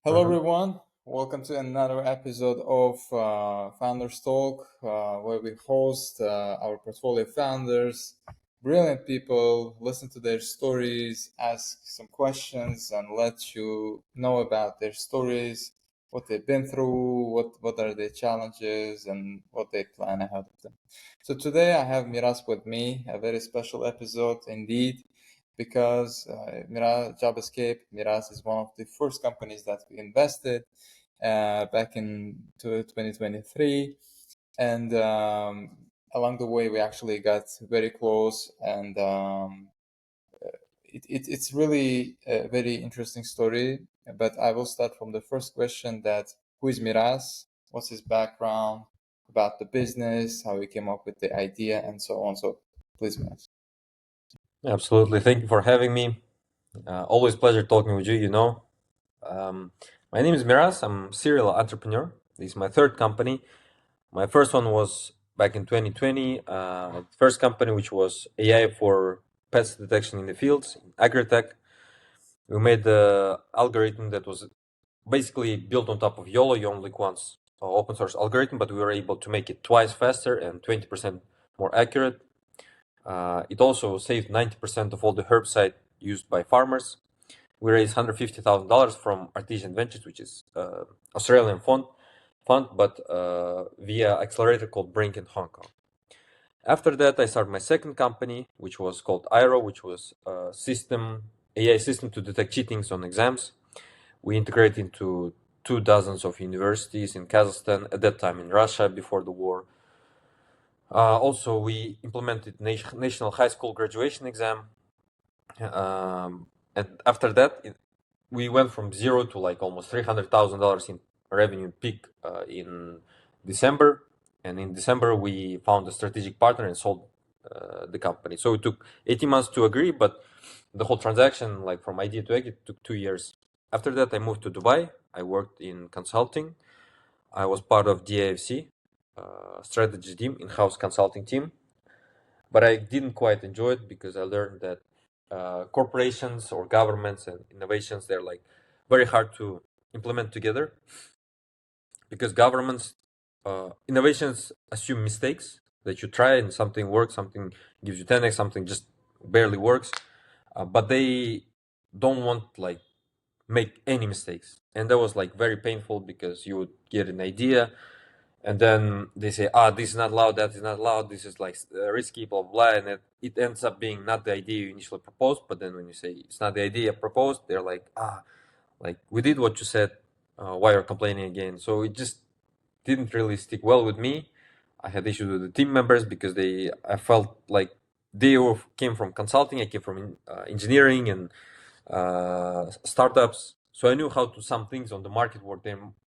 Hello, Mhm. everyone. Welcome to another episode of Founders Talk, where we host our portfolio founders, brilliant people, listen to their stories, ask some questions, and let you know about their stories, what they've been through, what are their challenges, and what they plan ahead of them. So today I have Miras with me, a very special episode indeed because Jobescape, Miras is one of the first companies that we invested back in 2023. And along the way, we actually got very close. And it's really a very interesting story. But I will start from the first question that who is Miras? What's his background? About the business, how he came up with the idea, and so on. So please, Miras. Absolutely. Thank you for having me. Always pleasure talking with you. Um, my name is Miras. I'm a serial entrepreneur. This is my third company. My first one was back in 2020. First company, which was AI for pest detection in the fields, in agritech. We made the algorithm that was basically built on top of YOLO, you only once open source algorithm, but we were able to make it twice faster and 20% more accurate. It also saved 90% of all the herbicide used by farmers. We raised $150,000 from Artesian Ventures, which is Australian fund, but via accelerator called Brink in Hong Kong. After that, I started my second company, which was called IRO, which was a AI system to detect cheatings on exams. We integrated into 2 dozens of universities in Kazakhstan, at that time in Russia before the war. Also, we implemented national high school graduation exam. And after that, we went from zero to like almost $300,000 in revenue peak in December. And in December, we found a strategic partner and sold the company. So it took 18 months to agree, but the whole transaction, like from idea to exit, took 2 years. After that, I moved to Dubai. I worked in consulting. I was part of DIFC, strategy team, in-house consulting team. But I didn't quite enjoy it because I learned that corporations or governments and innovations, they're like very hard to implement together because governments innovations assume mistakes that you try and something works, something gives you 10x, something just barely works, but they don't want like make any mistakes, and that was like very painful because you would get an idea and then they say, this is not allowed, that is not allowed, this is like risky, blah blah blah, and it ends up being not the idea you initially proposed. But then when you say it's not the idea proposed, they're like, like we did what you said, why you're complaining again? So it just didn't really stick well with me. I had issues with the team members because I felt like they came from consulting, I came from engineering and startups, so I knew how to some things on the market work.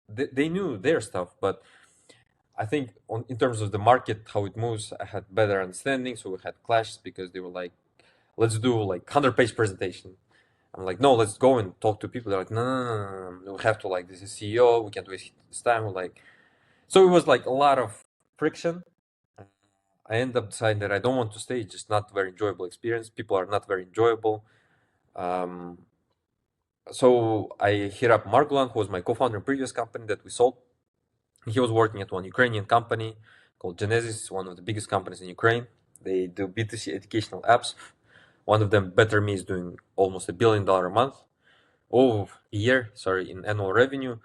They knew their stuff, but I think in terms of the market, how it moves, I had better understanding. So we had clashes because they were like, let's do like 100-page presentation. I'm like, no, let's go and talk to people. They're like, no, no, no, no, no, we have to, like, this is CEO, we can't waste this time. We're like, so it was like a lot of friction. I end up deciding that I don't want to stay. It's just not very enjoyable experience. People are not very enjoyable. Um, so I hit up Margulan, who was my co-founder in previous company that we sold. He was working at one Ukrainian company called Genesis, one of the biggest companies in Ukraine. They do B2C educational apps. One of them, Better Me, is doing almost $1 billion a month, a year, sorry, in annual revenue.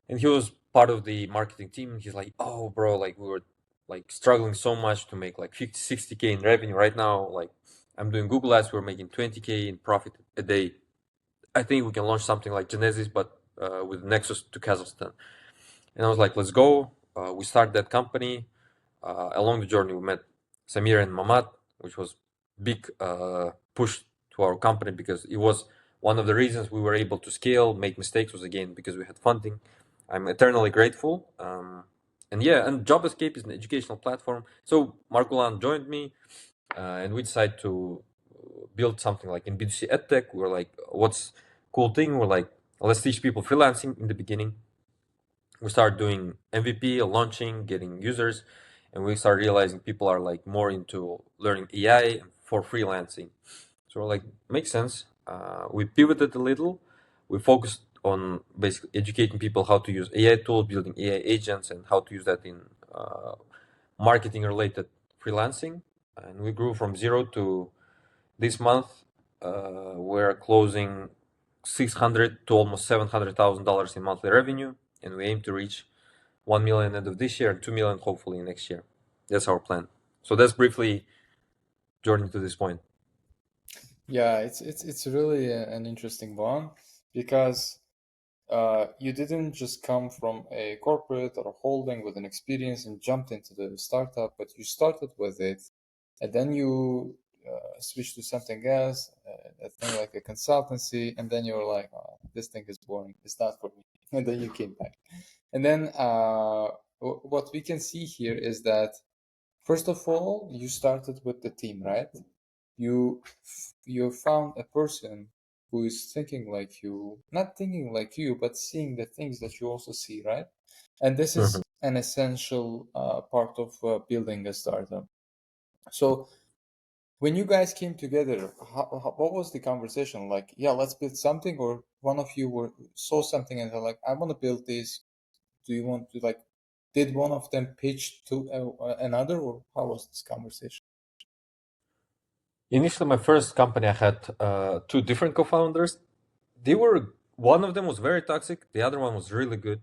And he was part of the marketing team. He's like, oh, bro, like we were like struggling so much to make like 50, 60K in revenue right now. Like I'm doing Google Ads, we're making 20K in profit a day. I think we can launch something like Genesis, but with Nexus to Kazakhstan. And I was like, let's go. We started that company. Along the journey, we met Samir and Mamad, which was big push to our company because it was one of the reasons we were able to scale. Make mistakes was again because we had funding. I'm eternally grateful. And yeah, and Jobescape is an educational platform. So Margulan joined me, and we decided to build something like in B2C EdTech. We were like, what's cool thing? We're like, let's teach people freelancing in the beginning. We started doing MVP, launching, getting users, and we started realizing people are like more into learning AI for freelancing. So we're like, makes sense. We pivoted a little. We focused on basically educating people how to use AI tools, building AI agents, and how to use that in uh, marketing related freelancing. And we grew from zero to this month. We're closing 600 to almost $700,000 in monthly revenue, and we aim to reach 1 million end of this year and 2 million hopefully next year. That's our plan. So that's briefly journey to this point. Yeah, it's really an interesting one because you didn't just come from a corporate or a holding with an experience and jumped into the startup, but you started with it, and then you switched to something else, a thing like a consultancy, and then you were like, oh, this thing is boring, it's not for me, and then you came back. And then what we can see here is that, first of all, you started with the team, right? You you found a person who is thinking like you, not thinking like you, but seeing the things that you also see, right? And this Mhm. is an essential part of building a startup. So when you guys came together, what was the conversation like? Yeah, let's build something, or one of you saw something and they're like, I want to build this. Do you want to, like, did one of them pitch to another, or how was this conversation? Initially, my first company, I had two different co-founders. They were One of them was very toxic. The other one was really good,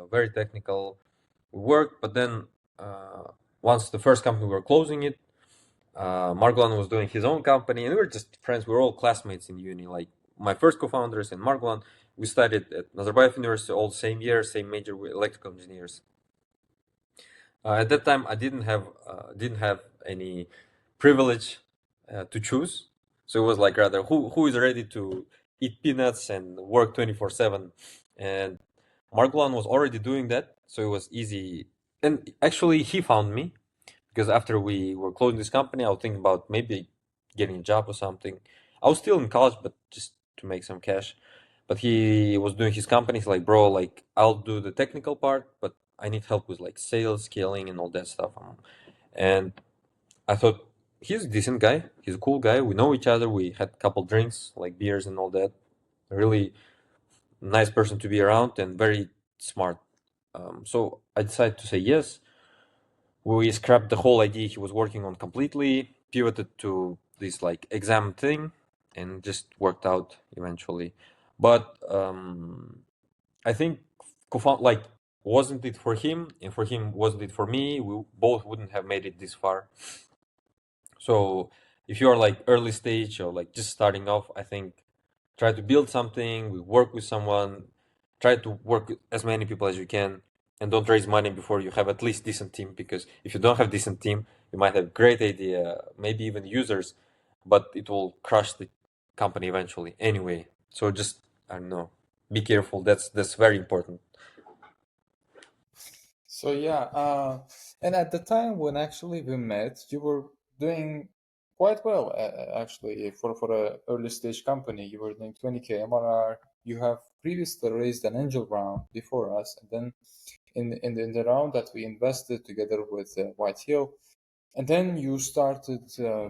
very technical. We worked, but then once the first company we were closing it, Margolin was doing his own company, and we were just friends. We were all classmates in uni. Like my first co-founders and Margolin, we studied at Nazarbayev University all same year, same major, with electrical engineers. At that time, I didn't have any privilege to choose, so it was like rather who is ready to eat peanuts and work 24/7, and Margolin was already doing that, so it was easy. And actually, he found me because after we were closing this company, I was thinking about maybe getting a job or something. I was still in college, but just to make some cash. But he was doing his company. He's like, bro, like I'll do the technical part, but I need help with like sales, scaling, and all that stuff. And I thought he's a decent guy. He's a cool guy. We know each other. We had a couple drinks, like beers and all that. A really nice person to be around and very smart. So I decided to say yes. We scrapped the whole idea he was working on completely, pivoted to this like exam thing, and just worked out eventually. But I think like wasn't it for him, and for him wasn't it for me. We both wouldn't have made it this far. So if you are like early stage or like just starting off, I think try to build something, we work with someone, try to work with as many people as you can, and don't raise money before you have at least decent team, because if you don't have decent team, you might have great idea, maybe even users, but it will crush the company eventually anyway. So just, I don't know, be careful. That's very important. So yeah, and at the time when actually we met, you were doing quite well. Actually, for a early stage company, you were doing 20K MRR. You have previously raised an angel round before us, and then in the round that we invested together with White Hill, and then you started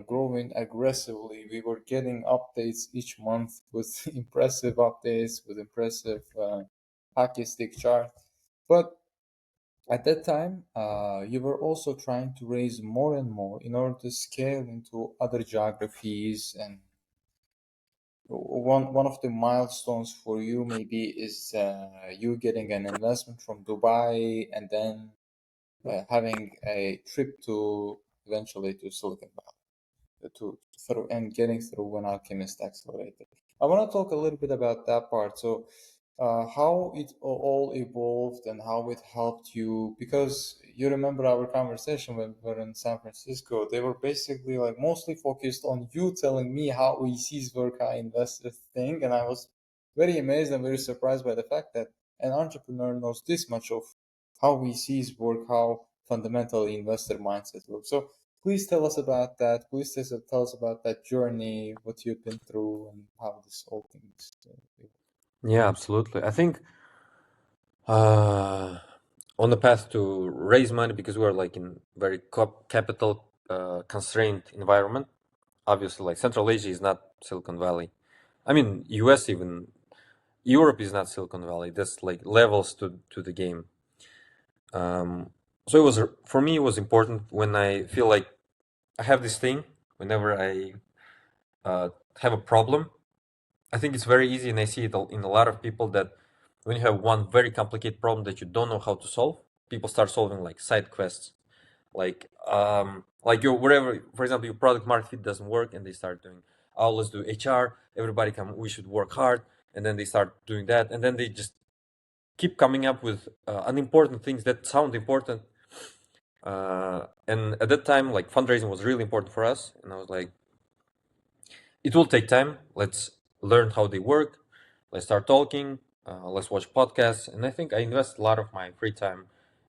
growing aggressively. We were getting updates each month with impressive updates, with impressive hockey stick chart, but at that time, you were also trying to raise more and more in order to scale into other geographies. And one of the milestones for you maybe is you getting an investment from Dubai, and then having a trip to eventually to Silicon Valley to through and getting through an alchemist accelerator. I want to talk a little bit about that part. So how it all evolved and how it helped you, because you remember our conversation when we were in San Francisco. They were basically like mostly focused on you telling me how VCs work, how investors think, and I was very amazed and very surprised by the fact that an entrepreneur knows this much of how VCs work, how fundamentally investor mindset works. So please tell us about that. Please tell us about that journey, what you've been through, and how this whole thing is. Yeah, absolutely. I think uh, on the path to raise money, because we're like in very capital constrained environment. Obviously, like Central Asia is not Silicon Valley. I mean, US even. Europe is not Silicon Valley. That's like levels to the game. So it was for me. It was important when I feel like I have this thing. Whenever I uh, have a problem, I think it's very easy, and I see it in a lot of people that when you have one very complicated problem that you don't know how to solve, people start solving like side quests, like your whatever. For example, your product market fit doesn't work, and they start doing, oh, let's do HR. Everybody come. We should work hard, and then they start doing that, and then they just keep coming up with unimportant things that sound important. And at that time, like fundraising was really important for us, and I was like, it will take time. Let's learn how they work. Let's start talking. Let's watch podcasts. And I think I invest a lot of my free time,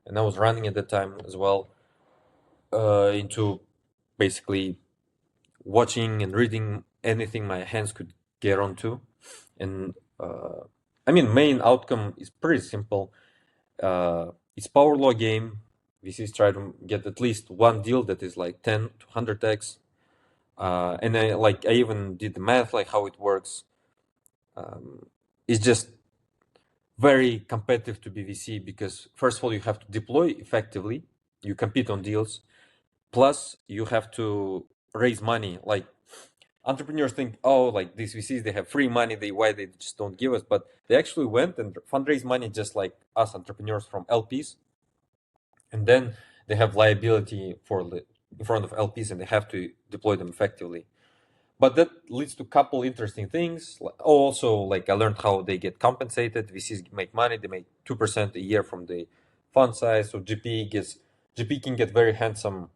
and I was running at that time as well, into basically watching and reading anything my hands could get onto. And I mean, main outcome is pretty simple. It's power law game. VCs try to get at least one deal that is like 10 to 100x. And I even did the math, like how it works. It's just very competitive to be VC because first of all you have to deploy effectively, you compete on deals, plus you have to raise money. Like entrepreneurs think, oh, like these VCs they have free money, why they just don't give us? But they actually went and fundraise money just like us entrepreneurs from LPs, and then they have liability in front of LPs, and they have to deploy them effectively. But that leads to a couple interesting things. Also, like I learned how they get compensated. VCs make money; they make 2% a year from the fund size. So GP can get very handsome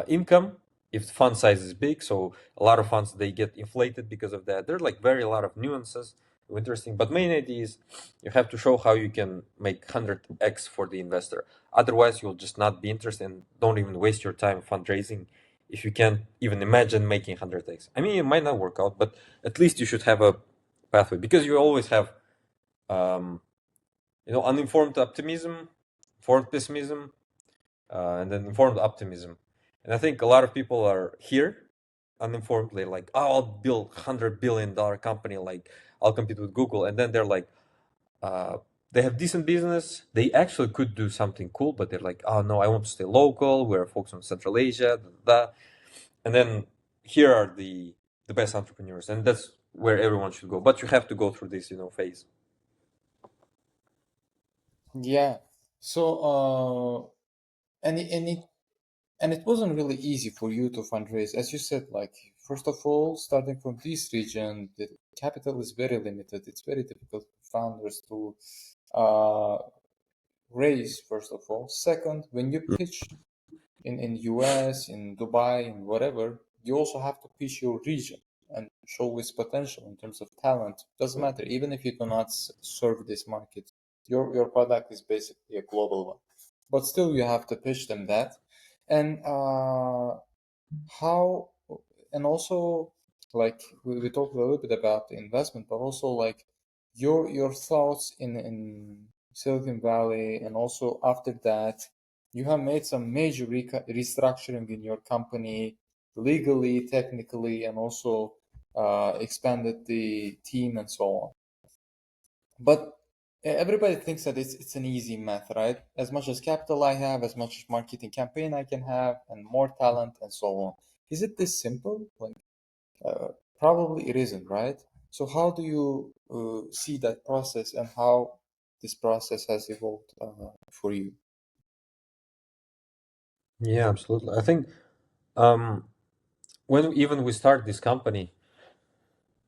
income if the fund size is big. So a lot of funds they get inflated because of that. There's like very a lot of nuances, interesting. But main idea is you have to show how you can make 100x for the investor. Otherwise, you'll just not be interested and don't even waste your time fundraising if you can't even imagine making 100x. I mean, it might not work out, but at least you should have a pathway because you always have, um, uninformed optimism, informed pessimism, and then informed optimism. And I think a lot of people are here uninformedly, like, oh, I'll build $100 billion company, like I'll compete with Google, and then they're like, uh, they have decent business. They actually could do something cool, but they're like, oh no, I want to stay local. We're focused on Central Asia, da, da, da. And then here are the best entrepreneurs, and that's where everyone should go. But you have to go through this, phase. Yeah. So, and it wasn't really easy for you to fundraise, as you said. Like, first of all, starting from this region, the capital is very limited. It's very difficult for founders to uh, raise. First of all, second, when you pitch in US, in Dubai, in whatever, you also have to pitch your region and show its potential in terms of talent. Doesn't matter, even if you do not serve this market, your product is basically a global one. But still, you have to pitch them that, and how, and also, like we talked a little bit about the investment, but also like your thoughts in Silicon Valley, and also after that, you have made some major restructuring in your company, legally, technically, and also expanded the team and so on. But everybody thinks that it's an easy math, right? As much as capital I have, as much marketing campaign I can have, and more talent and so on. Is it this simple? Like, probably it isn't, right? So how do you see that process, and how this process has evolved for you? Yeah, absolutely. I think um, when even we started this company,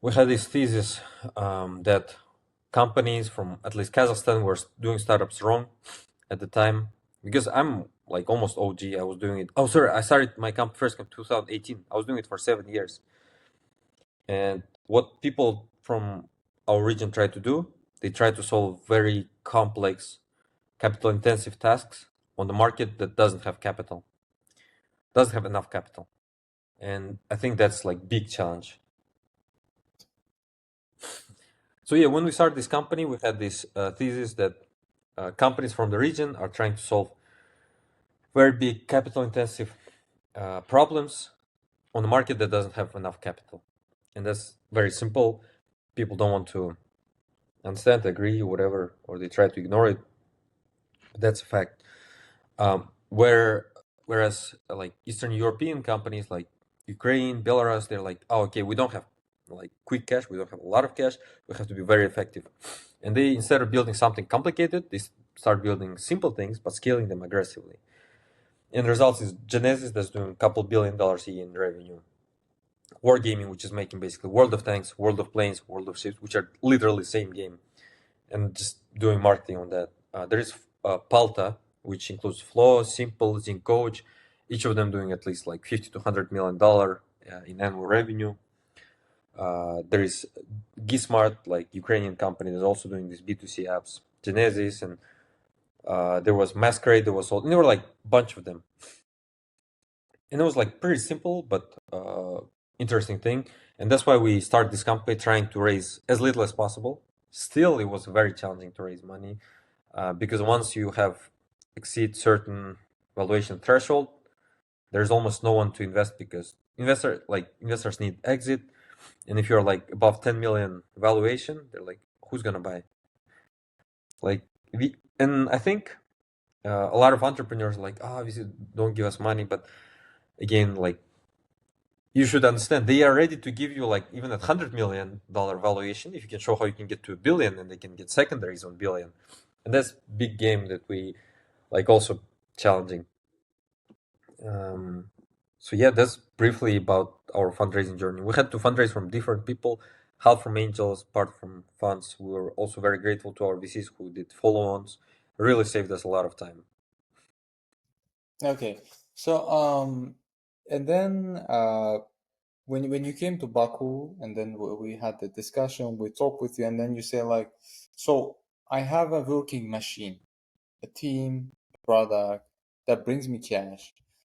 we had this thesis that companies from at least Kazakhstan were doing startups wrong at the time. Because I'm like almost OG. I was doing it. Oh, sorry, I started my first company 2018. I was doing it for 7 years. And what people from our region try to do, they try to solve very complex, capital intensive tasks on the market that doesn't have capital, doesn't have enough capital. And I think that's like big challenge. So yeah, when we started this company, we had this thesis that companies from the region are trying to solve very big capital intensive problems on the market that doesn't have enough capital. And that's very simple. People don't want to understand, agree, whatever, or they try to ignore it. But that's a fact. Whereas like Eastern European companies like Ukraine, Belarus, they're like, oh, okay, we don't have like quick cash, we don't have a lot of cash, we have to be very effective. And they, instead of building something complicated, they start building simple things but scaling them aggressively. And the result is Genesis that's doing a couple $1 billion a year in revenue. Wargaming, which is making basically World of Tanks, World of Planes, World of Ships, which are literally same game, and just doing marketing on that. There is Palta, which includes Flow, Simple, Zinc Coach, each of them doing at least like 50 to $100 million in annual revenue. There is Gismart, like Ukrainian company, that's also doing these B2C apps. Genesis, and there was Masquerade. There were like a bunch of them, and it was like pretty simple but interesting thing. And that's why we started this company, trying to raise as little as possible. Still, it was very challenging to raise money because once you have exceed certain valuation threshold, there's almost no one to invest because investors need exit, and if you're like above 10 million valuation, they're like, who's gonna buy? Like and I think a lot of entrepreneurs are like, oh, obviously don't give us money, but again, like you should understand they are ready to give you like even at $100 million valuation if you can show how you can get to a billion, and they can get secondaries on billion. And that's big game that we like also challenging. So yeah, that's briefly about our fundraising journey. We had to fundraise from different people, half from angels, part from funds. We were also very grateful to our VCs who did follow-ons. Really saved us a lot of time. Okay, so and then when you came to Baku, and then we had the discussion, we talked with you, and then you say like, so I have a working machine, a team, a product that brings me cash,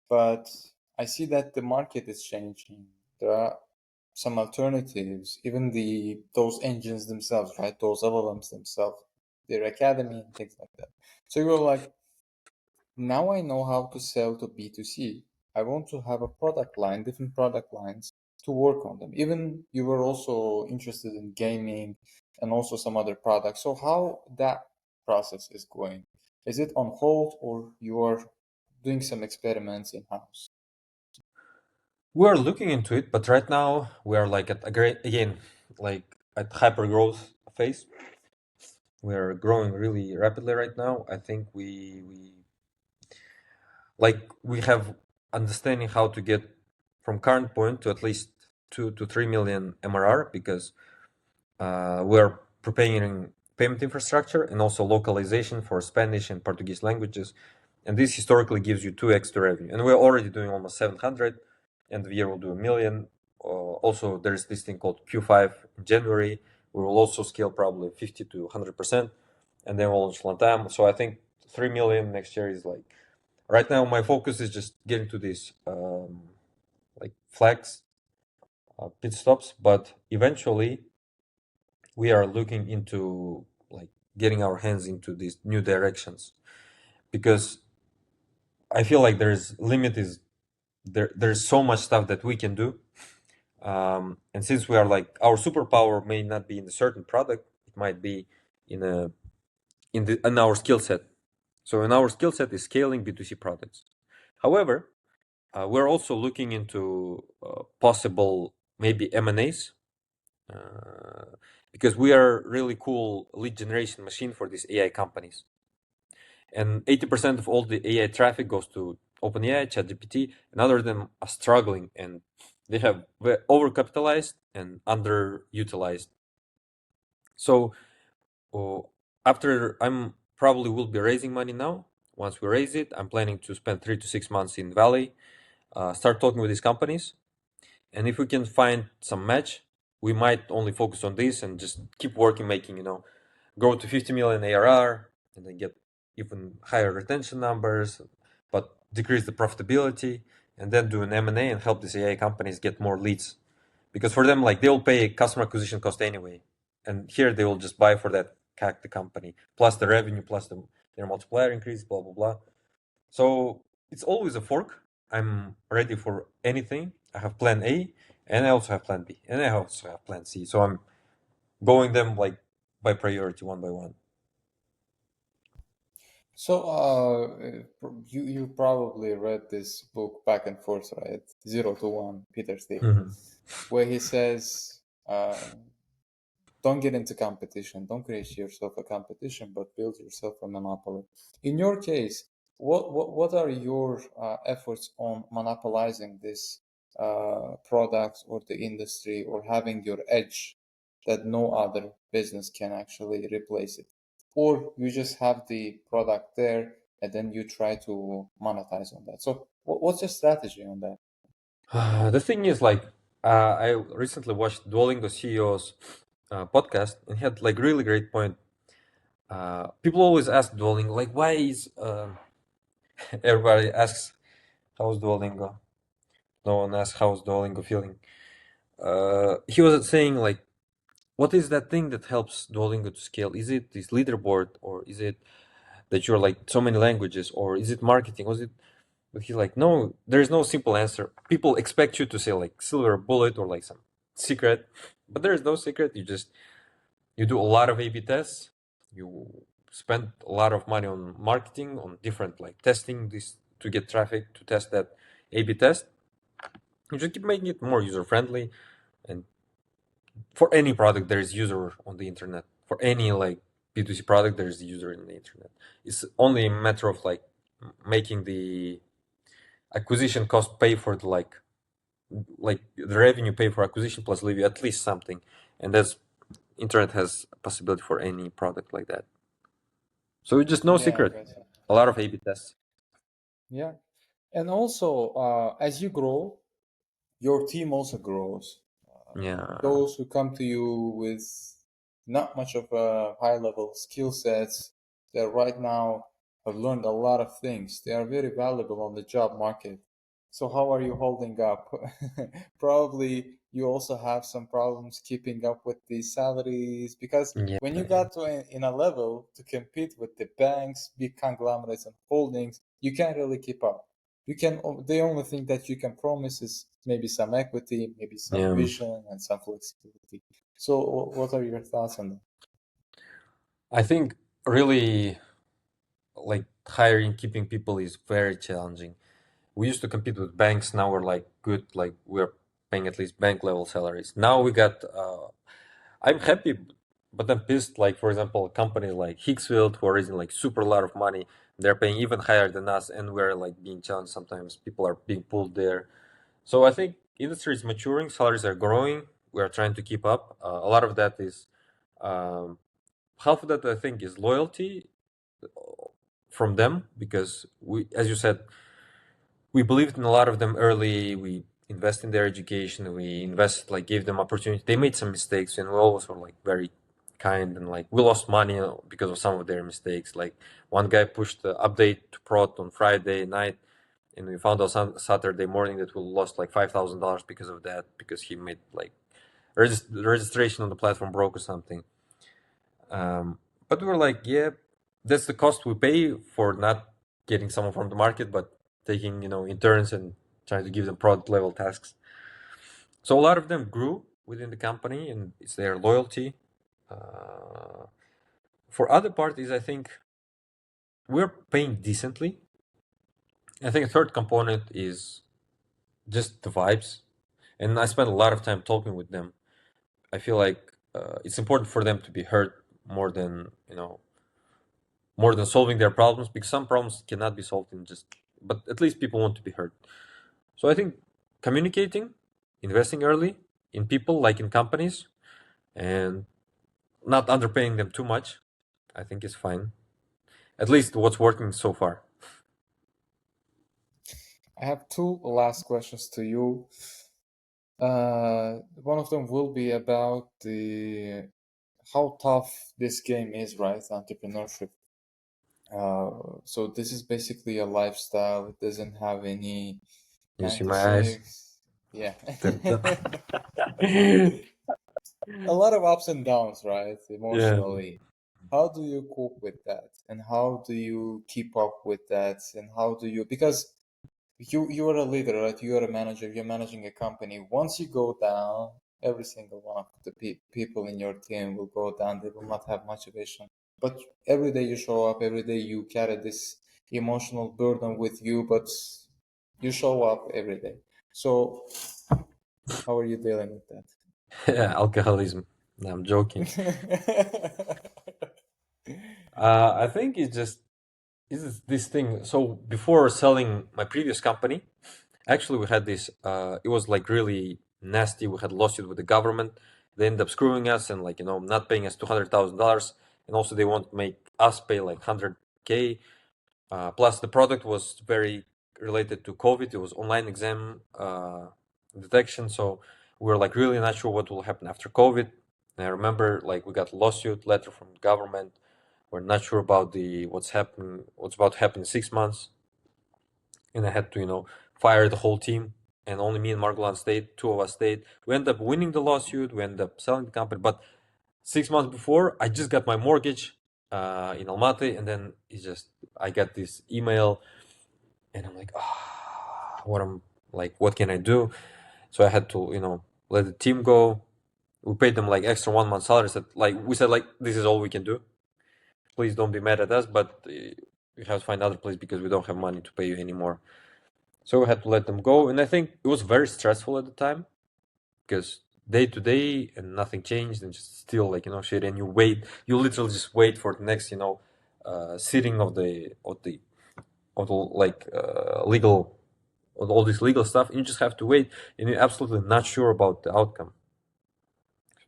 but I see that the market is changing. There are some alternatives, even those engines themselves, right? Those LLMs themselves, their academy and things like that. So you were like, now I know how to sell to B2C. I want to have a product line, different product lines to work on them. Even you were also interested in gaming and also some other products. So how that process is going? Is it on hold or you are doing some experiments in-house? We're looking into it, but right now we are like at a great again, like at hyper growth phase. We are growing really rapidly right now. I think we have understanding how to get from current point to at least 2 to 3 million MRR because we're preparing payment infrastructure and also localization for Spanish and Portuguese languages. And this historically gives you 2x the revenue. And we're already doing almost 700, and the year we'll do a million. Also, there's this thing called Q5 in January. We will also scale probably 50 to 100%, and then we'll launch Latam. So I think 3 million next year is like, right now my focus is just getting to these like flags, pit stops, but eventually we are looking into like getting our hands into these new directions because I feel like there's so much stuff that we can do. And since we are like, our superpower may not be in a certain product, it might be in a in our skill set. So in our skill set is scaling B2C products. However, we're also looking into possible maybe M&As uh, because we are really cool lead generation machine for these AI companies. And 80% of all the AI traffic goes to OpenAI, ChatGPT, and other of them are struggling and they have overcapitalized and underutilized. So after I'm probably will be raising money now. Once we raise it, I'm planning to spend 3 to 6 months in Valley, start talking with these companies, and if we can find some match, we might only focus on this and just keep working, making grow to 50 million ARR, and then get even higher retention numbers, but decrease the profitability, and then do an M&A and help these AI companies get more leads, because for them, like, they'll pay customer acquisition cost anyway, and here they will just buy for that CAC the company plus the revenue plus their multiplier increase, blah blah blah. So it's always a fork. I'm ready for anything. I have plan A, and I also have plan B, and I also have plan C. So I'm going them like by priority, one by one. So, you probably read this book Back and Forth, right? Zero to One, Peter Thiel, Mhm. where he says, "Don't get into competition. Don't create yourself a competition, but build yourself a monopoly." In your case, what are your efforts on monopolizing this product or the industry, or having your edge that no other business can actually replace it? Or you just have the product there and then you try to monetize on that. So what's your strategy on that? The thing is, like, I recently watched Duolingo CEO's podcast, and he had like really great point. People always ask Duolingo, like, why is everybody asks how's Duolingo? No one asks how's Duolingo feeling. He was saying like, what is that thing that helps Duolingo to scale? Is it this leaderboard, or is it that you're like so many languages, or is it marketing? Was it? But he's like, no, there's no simple answer. People expect you to say like silver bullet or like some secret, but there is no secret. You do a lot of A/B tests. You spend a lot of money on marketing, on different like testing this to get traffic to test that A/B test. You just keep making it more user friendly, and for any product there is user on the internet. For any like B2C product there is a user in the internet. It's only a matter of like making the acquisition cost pay for the like the revenue pay for acquisition plus leave you at least something, and that's internet has a possibility for any product like that. So it's just no Yeah, I secret, got you. a lot of A/B tests. Yeah. And also, as you grow, your team also grows. Yeah, Those who come to you with not much of a high level skill sets, that right now have learned a lot of things. They are very valuable on the job market. So how are you holding up? Probably you also have some problems keeping up with the salaries, because yeah, when you got to in a level to compete with the banks, big conglomerates and holdings, you can't really keep up. You can, the only thing that you can promise is maybe some equity, maybe some yeah. vision and some flexibility. So what are your thoughts on that? I think really like hiring, keeping people is very challenging. We used to compete with banks. Now we're like good, like we're paying at least bank level salaries. Now we got. I'm happy, but I'm pissed. Like for example, companies like Hicksfield who are raising like super lot of money. They're paying even higher than us, and we're like being challenged sometimes. People are being pulled there. So I think industry is maturing, salaries are growing. We are trying to keep up. A lot of that is um, half of that I think is loyalty from them because we, as you said, we believed in a lot of them early. We invest in their education. We invest like gave them opportunity. They made some mistakes, and we always were like very kind and like we lost money because of some of their mistakes. Like one guy pushed the update to prod on Friday night, and we found out on Saturday morning that we lost like $5,000 because of that because he made like the registration on the platform broke or something. Um, but we were like, yeah, that's the cost we pay for not getting someone from the market, but taking interns and trying to give them product level tasks. So a lot of them grew within the company, and it's their loyalty. Uh, for other parties, I think we're paying decently. I think a third component is just the vibes, and I spend a lot of time talking with them. I feel like it's important for them to be heard more than more than solving their problems because some problems cannot be solved in just but at least people want to be heard. So I think communicating, investing early in people like in companies, and not underpaying them too much, I think is fine, at least what's working so far. I have two last questions to you. One of them will be about the how tough this game is, right? Entrepreneurship. So this is basically a lifestyle. It doesn't have any You see my eyes. 96. Yeah. Dun, dun. A lot of ups and downs, right? Yeah, Emotionally. How do you cope with that? And how do you keep up with that? And how do you, because you are a leader, right? You are a manager, you're managing a company. Once you go down, every single one of the people in your team will go down. They will not have motivation. But every day you show up, every day you carry this emotional burden with you, but you show up every day. So how are you dealing with that? Alcoholism. No, I'm joking. I think it's this thing. So before selling my previous company, actually we had this. It was like really nasty. We had lawsuit with the government. They ended up screwing us and like not paying us $200,000, and also they want to make us pay like 100K. Plus the product was very related to COVID. It was online exam detection, so we were like really not sure what will happen after COVID. And I remember like we got a lawsuit letter from government. We're not sure about the what's about to happen in 6 months, and I had to fire the whole team, and only me and Margolan stayed. Two of us stayed. We ended up winning the lawsuit. We ended up selling the company, but 6 months before, I just got my mortgage in Almaty, and then I got this email, and I'm like, what can I do? So I had to let the team go. We paid them like extra 1 month salary. We said like this is all we can do. Please don't be mad at us, but we have to find another place because we don't have money to pay you anymore. So we had to let them go, and I think it was very stressful at the time because day to day and nothing changed, and just still like shit, and you literally just wait for the next sitting of the like legal of all this legal stuff, and you just have to wait, and you're absolutely not sure about the outcome.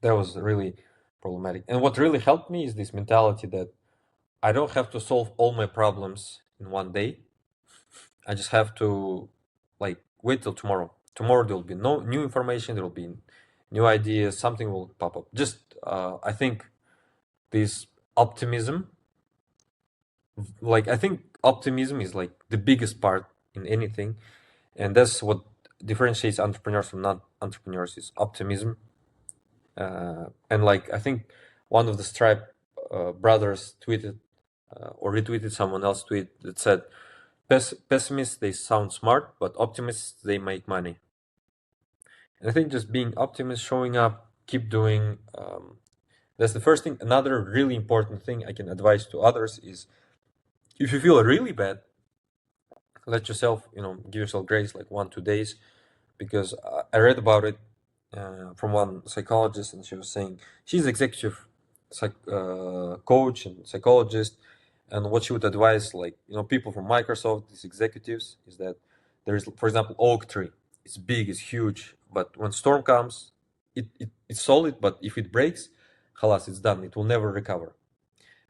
That was really problematic. And what really helped me is this mentality that I don't have to solve all my problems in one day. I just have to like wait till tomorrow. Tomorrow there will be no new information, there will be new ideas, something will pop up. Just I think this optimism, I think optimism is like the biggest part in anything, and that's what differentiates entrepreneurs from not entrepreneurs is optimism. And like I think one of the Stripe brothers tweeted or retweeted someone else tweet that said, Pessimists they sound smart, but optimists they make money." And I think just being optimist, showing up, keep doing. That's the first thing. Another really important thing I can advise to others is if you feel really bad, let yourself, give yourself grace, like 1 2 days, because I read about it from one psychologist, and she was saying she's executive coach and psychologist, and what she would advise, like people from Microsoft, these executives, is that there's, for example, oak tree. It's big, it's huge, but when storm comes, it's solid, but if it breaks, halas, it's done. It will never recover.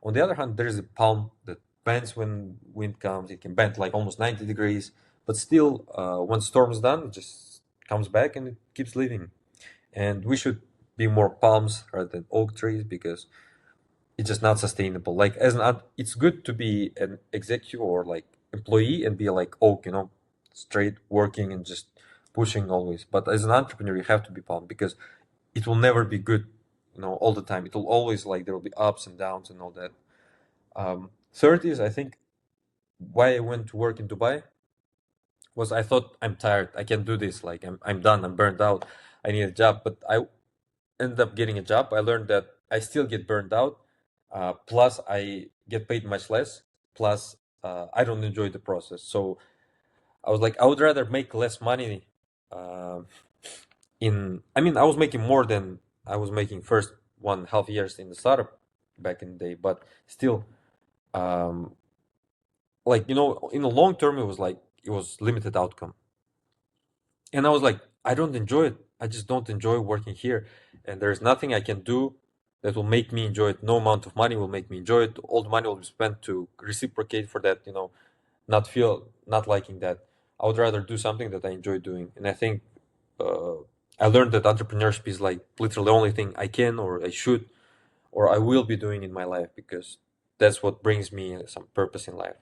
On the other hand, there is a palm that bends when wind comes. It can bend like almost 90 degrees, but still, when storm's done, it just comes back and it keeps living. And we should be more palms rather than oak trees because it's just not sustainable. Like it's good to be an executive or like employee and be like oak, straight working and just pushing always. But as an entrepreneur, you have to be palm because it will never be good, all the time. It will always like there will be ups and downs and all that. Third is I think why I went to work in Dubai was I thought I'm tired. I can't do this. Like I'm done. I'm burned out. I need a job. But I ended up getting a job. I learned that I still get burned out. Plus I get paid much less. Plus I don't enjoy the process. So I was like, I would rather make less money. Uh, I was making more than I was making first 1.5 years in the startup back in the day. But still, um, in the long term, it was limited outcome, and I was like, I don't enjoy it. I just don't enjoy working here, and there's nothing I can do that will make me enjoy it. No amount of money will make me enjoy it. All the money will be spent to reciprocate for that. Not liking that. I would rather do something that I enjoy doing, and I think uh, I learned that entrepreneurship is like literally the only thing I can or I should or I will be doing in my life because that's what brings me some purpose in life.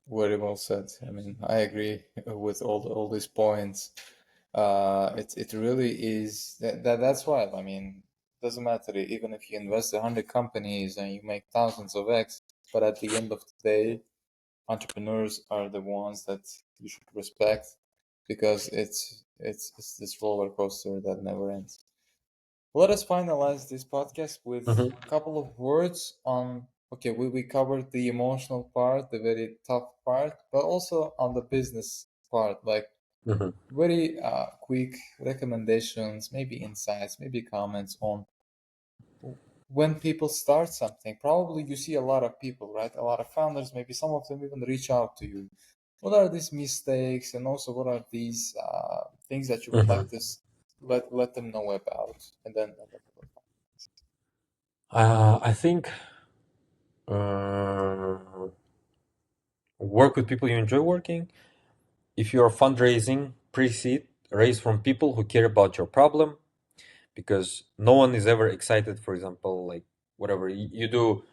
Very well said. I mean, I agree with all these points. It really is that's why. I mean, doesn't matter even if you invest 100 companies and you make thousands of X, but at the end of the day, entrepreneurs are the ones that you should respect because it's this roller coaster that never ends. Let us finalize this podcast with Hmm. a couple of words on. Okay, we covered the emotional part, the very tough part, but also on the business part, like Hmm. very quick recommendations, maybe insights, maybe comments on when people start something. Probably you see a lot of people, right? A lot of founders, maybe some of them even reach out to you. What are these mistakes, and also what are these things that you would Hmm. like to let them know about, and then I think uh, work with people you enjoy working. If you're fundraising, pre-seed, raise from people who care about your problem, because no one is ever excited. For example, like whatever you do,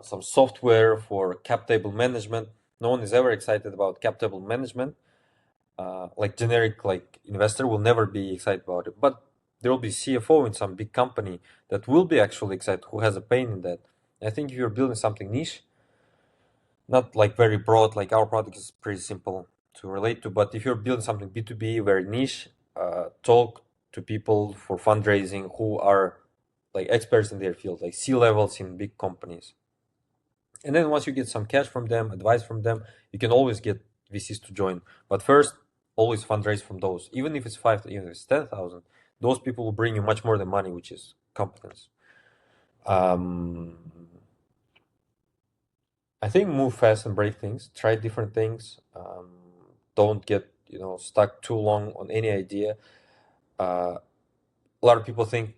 some software for cap table management. No one is ever excited about cap table management. Like generic like investor will never be excited about it, but there will be CFO in some big company that will be actually excited, who has a pain in that. I think if you're building something niche, not like very broad, like our product is pretty simple to relate to, but if you're building something B2B, very niche, talk to people for fundraising who are like experts in their field, like C levels in big companies. And then once you get some cash from them, advice from them, you can always get VCs to join. But first, always fundraise from those. Even if it's five, even if it's 10,000, those people will bring you much more than money, which is competence. Um, I think move fast and break things. Try different things. Don't get stuck too long on any idea. A lot of people think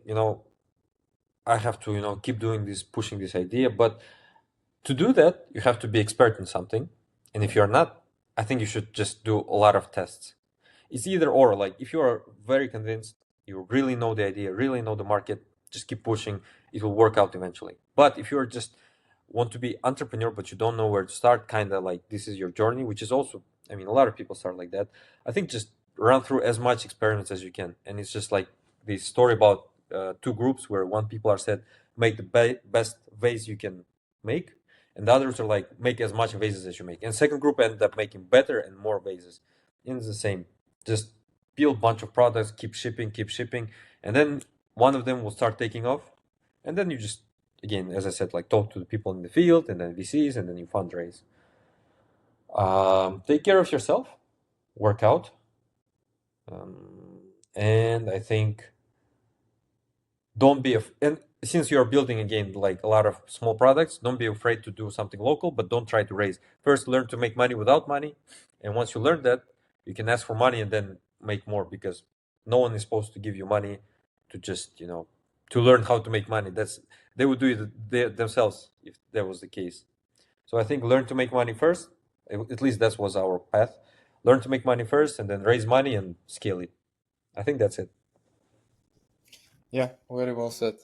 I have to keep doing this, pushing this idea, but to do that, you have to be expert in something. And if you're not, I think you should just do a lot of tests. It's either or. Like if you are very convinced, you really know the idea, really know the market, just keep pushing. It will work out eventually. But if you're just want to be entrepreneur, but you don't know where to start, kind of like this is your journey, which is also, I mean, a lot of people start like that. I think just run through as much experiments as you can. And it's just like this story about two groups where one people are said, make the best vase you can make, and the others are like make as much vases as you make, and second group end up making better and more vases. And it's the same, just build a bunch of products, keep shipping, and then one of them will start taking off, and then you just, again, as I said, like talk to the people in the field, and then VCs, and then you fundraise. Take care of yourself, work out, and I think don't be and since you're building again like a lot of small products, don't be afraid to do something local, but don't try to raise. First learn to make money without money, and once you learn that, you can ask for money and then make more, because no one is supposed to give you money to just to learn how to make money. That's They would do it themselves if that was the case. So I think learn to make money first. At least that was our path. Learn to make money first and then raise money and scale it. I think that's it. yeah, very well said.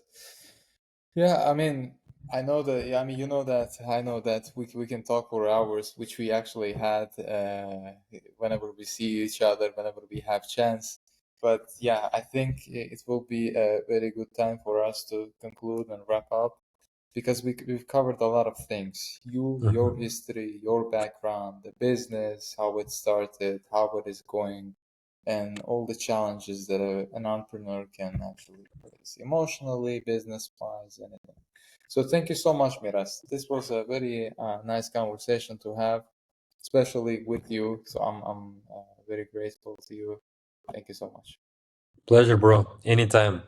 Yeah, I mean, I know that. Yeah, I mean, you know that. I know that we can talk for hours, which we actually had whenever we see each other, whenever we have chance. But yeah, I think it will be a very good time for us to conclude and wrap up because we've covered a lot of things. Your Mhm. history, your background, the business, how it started, how it is going, and all the challenges that an entrepreneur can actually face emotionally, business wise, anything. So thank you so much, Miras. This was a very nice conversation to have, especially with you. So I'm very grateful to you. Thank you so much. Pleasure, bro. Anytime.